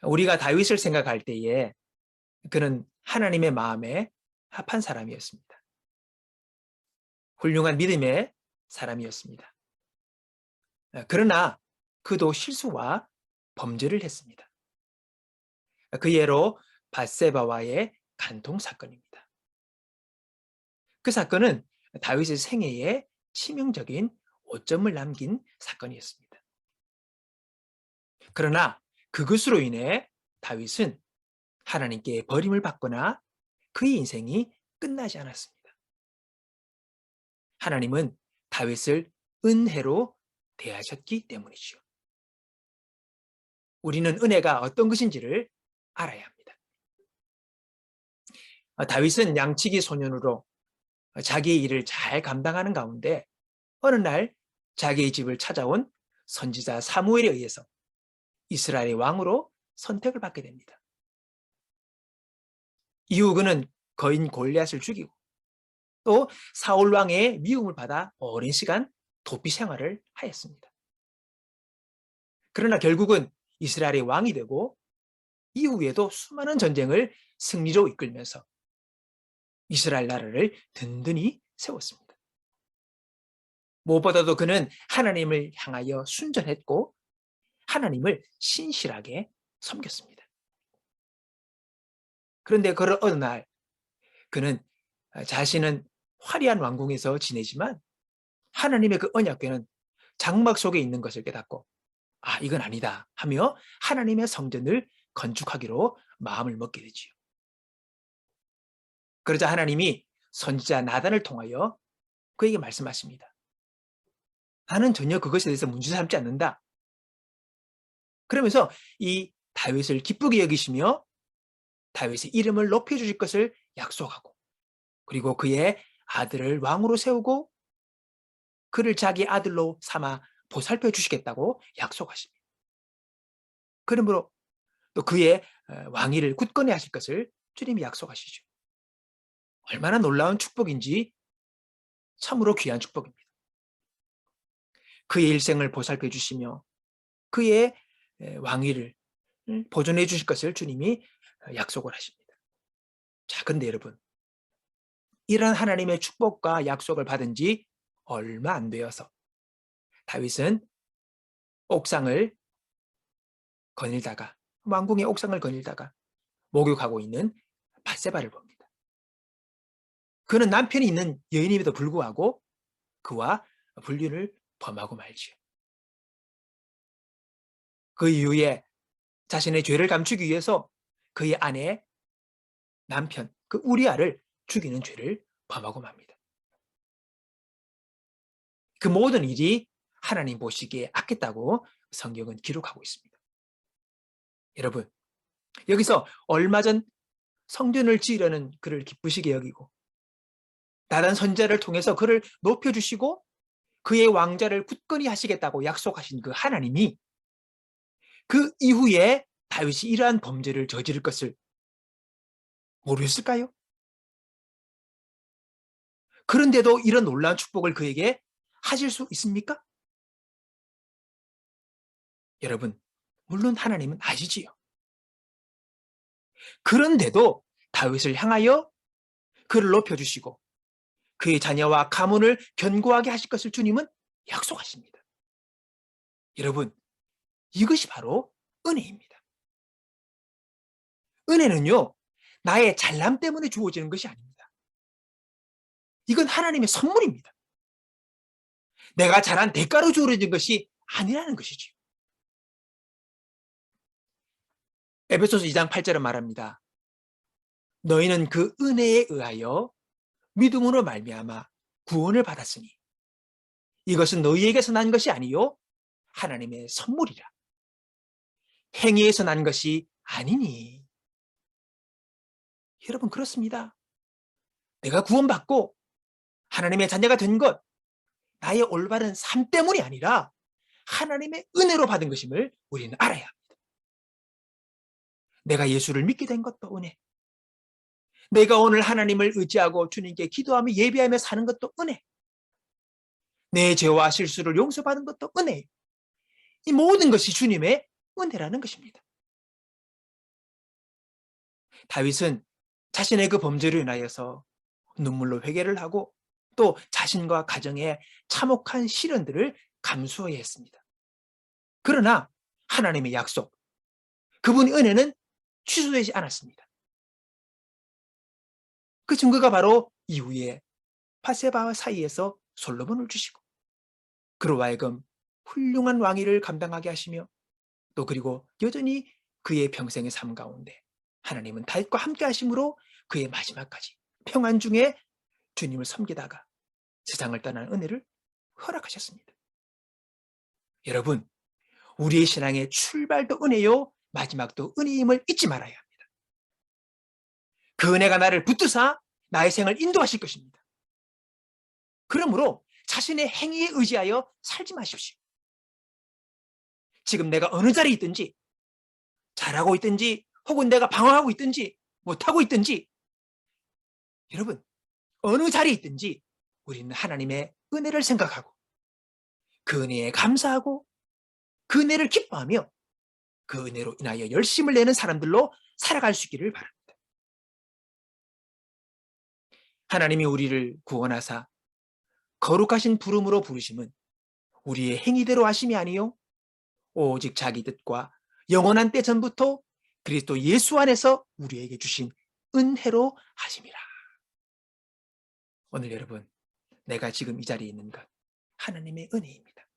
우리가 다윗을 생각할 때에 그는 하나님의 마음에 합한 사람이었습니다. 훌륭한 믿음의 사람이었습니다. 그러나 그도 실수와 범죄를 했습니다. 그 예로 밧세바와의 간통 사건입니다. 그 사건은 다윗의 생애에 치명적인 오점을 남긴 사건이었습니다. 그러나 그것으로 인해 다윗은 하나님께 버림을 받거나 그의 인생이 끝나지 않았습니다. 하나님은 다윗을 은혜로 대하셨기 때문이죠. 우리는 은혜가 어떤 것인지를 알아야 합니다. 다윗은 양치기 소년으로 자기의 일을 잘 감당하는 가운데 어느 날 자기의 집을 찾아온 선지자 사무엘에 의해서 이스라엘의 왕으로 선택을 받게 됩니다. 이후 그는 거인 골리앗을 죽이고 또 사울 왕의 미움을 받아 오랜 시간 도피 생활을 하였습니다. 그러나 결국은 이스라엘의 왕이 되고 이후에도 수많은 전쟁을 승리로 이끌면서 이스라엘 나라를 든든히 세웠습니다. 무엇보다도 그는 하나님을 향하여 순전했고 하나님을 신실하게 섬겼습니다. 그런데 그 어느 날 그는 자신은 화려한 왕궁에서 지내지만 하나님의 그 언약궤는 장막 속에 있는 것을 깨닫고 이건 아니다 하며 하나님의 성전을 건축하기로 마음을 먹게 되지요. 그러자 하나님이 선지자 나단을 통하여 그에게 말씀하십니다. 나는 전혀 그것에 대해서 문제 삼지 않는다. 그러면서 이 다윗을 기쁘게 여기시며 다윗의 이름을 높여주실 것을 약속하고 그리고 그의 아들을 왕으로 세우고 그를 자기 아들로 삼아 보살펴 주시겠다고 약속하십니다. 그러므로 또 그의 왕위를 굳건히 하실 것을 주님이 약속하시죠. 얼마나 놀라운 축복인지 참으로 귀한 축복입니다. 그의 일생을 보살펴 주시며 그의 왕위를 보존해 주실 것을 주님이 약속을 하십니다. 자, 근데 여러분, 이런 하나님의 축복과 약속을 받은 지 얼마 안 되어서 다윗은 옥상을 거닐다가 왕궁의 옥상을 거닐다가 목욕하고 있는 밧세바를 봅니다. 그는 남편이 있는 여인임에도 불구하고 그와 불륜을 범하고 말지요. 그 이후에 자신의 죄를 감추기 위해서 그의 아내, 남편, 그 우리아를 죽이는 죄를 범하고 맙니다. 그 모든 일이 하나님 보시기에 악했다고 성경은 기록하고 있습니다. 여러분, 여기서 얼마 전 성전을 지으려는 그를 기쁘시게 여기고 나단 선지자를 통해서 그를 높여주시고 그의 왕자를 굳건히 하시겠다고 약속하신 그 하나님이 그 이후에 다윗이 이러한 범죄를 저지를 것을 모르셨을까요? 그런데도 이런 놀라운 축복을 그에게 하실 수 있습니까? 여러분, 물론 하나님은 아시지요. 그런데도 다윗을 향하여 그를 높여주시고 그의 자녀와 가문을 견고하게 하실 것을 주님은 약속하십니다. 여러분, 이것이 바로 은혜입니다. 은혜는요, 나의 잘남 때문에 주어지는 것이 아닙니다. 이건 하나님의 선물입니다. 내가 잘한 대가로 주어진 것이 아니라는 것이죠. 에베소서 2장 8절은 말합니다. 너희는 그 은혜에 의하여 믿음으로 말미암아 구원을 받았으니 이것은 너희에게서 난 것이 아니요 하나님의 선물이라. 행위에서 난 것이 아니니. 여러분, 그렇습니다. 내가 구원받고 하나님의 자녀가 된 것, 나의 올바른 삶 때문이 아니라 하나님의 은혜로 받은 것임을 우리는 알아야 합니다. 내가 예수를 믿게 된 것도 은혜. 내가 오늘 하나님을 의지하고 주님께 기도하며 예배하며 사는 것도 은혜. 내 죄와 실수를 용서받은 것도 은혜. 이 모든 것이 주님의 은혜라는 것입니다. 다윗은 자신의 그 범죄로 인하여서 눈물로 회개를 하고 또 자신과 가정의 참혹한 시련들을 감수해야 했습니다. 그러나 하나님의 약속, 그분의 은혜는 취소되지 않았습니다. 그 증거가 바로 이후에 바세바와 사이에서 솔로몬을 주시고 그로 하여금 훌륭한 왕위를 감당하게 하시며 또 그리고 여전히 그의 평생의 삶 가운데 하나님은 다윗과 함께 하심으로 그의 마지막까지 평안 중에 주님을 섬기다가 세상을 떠나는 은혜를 허락하셨습니다. 여러분, 우리의 신앙의 출발도 은혜요 마지막도 은혜임을 잊지 말아야 합니다. 그 은혜가 나를 붙드사 나의 생을 인도하실 것입니다. 그러므로 자신의 행위에 의지하여 살지 마십시오. 지금 내가 어느 자리에 있든지 잘하고 있든지 혹은 내가 방황하고 있든지 못하고 있든지 여러분 어느 자리에 있든지 우리는 하나님의 은혜를 생각하고 그 은혜에 감사하고 그 은혜를 기뻐하며 그 은혜로 인하여 열심을 내는 사람들로 살아갈 수 있기를 바랍니다. 하나님이 우리를 구원하사 거룩하신 부름으로 부르심은 우리의 행위대로 하심이 아니요 오직 자기 뜻과 영원한 때 전부터 그리스도 예수 안에서 우리에게 주신 은혜로 하심이라. 오늘 여러분, 내가 지금 이 자리에 있는 것 하나님의 은혜입니다.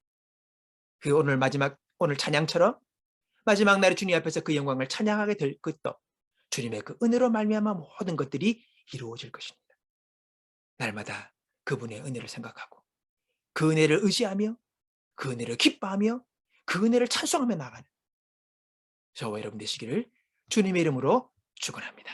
그 오늘 찬양처럼 마지막 날에 주님 앞에서 그 영광을 찬양하게 될 것도 주님의 그 은혜로 말미암아 모든 것들이 이루어질 것입니다. 날마다 그분의 은혜를 생각하고 그 은혜를 의지하며 그 은혜를 기뻐하며 그 은혜를 찬송하며 나가는 저와 여러분 되시기를 주님의 이름으로 축원합니다.